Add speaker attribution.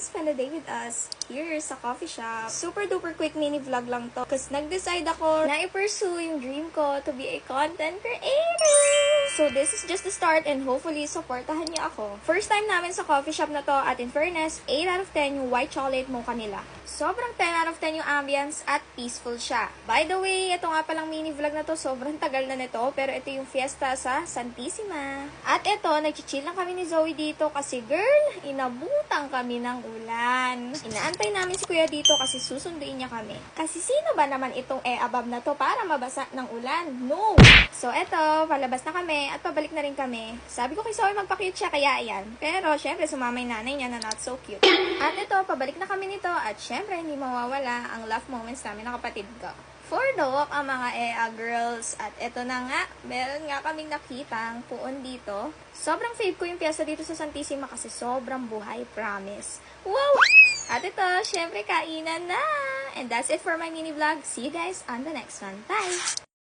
Speaker 1: spend a day with us here sa coffee shop. Super duper quick mini vlog lang to kasi nag-decide ako na i-pursue yung dream ko to be a content creator. So this is just the start and hopefully supportahan niyo ako. First time namin sa coffee shop na to at in fairness, 8 out of 10 yung white chocolate mocha nila. Sobrang 10 out of 10 yung ambience at peaceful siya. By the way, ito nga palang mini vlog na to, sobrang tagal na nito pero ito yung fiesta sa Santissima. At ito, nag-chill lang kami ni Zoe dito kasi girl, inabutang kami ng ulan. Inaantay namin si kuya dito kasi susunduin niya kami. Kasi sino ba naman itong abab na to para mabasa ng ulan? No! So eto, palabas na kami at pabalik na rin kami. Sabi ko kay Zoe magpa-cute siya kaya ayan. Pero syempre sumama yung nanay niya na not so cute. At ito, pabalik na kami nito at syempre hindi mawawala ang love moments namin ng kapatid ko. For the walk ang mga girls. At eto na nga, meron nga kaming nakitang puon dito. Sobrang fave ko yung piyesta dito sa Santissima kasi sobrang buhay, promise. Wow! At ito, syempre kainan na! And that's it for my mini vlog. See you guys on the next one. Bye!